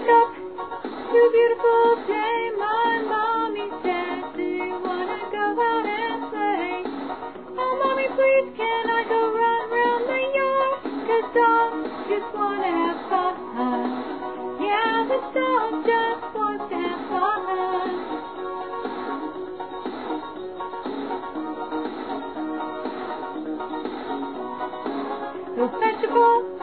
woke up to a beautiful day. My mommy said, do you want to go out and play? Oh, mommy, please, can I go run around the yard? 'Cause dogs just want to have fun. Yeah, the dog just wants to have fun. So vegetable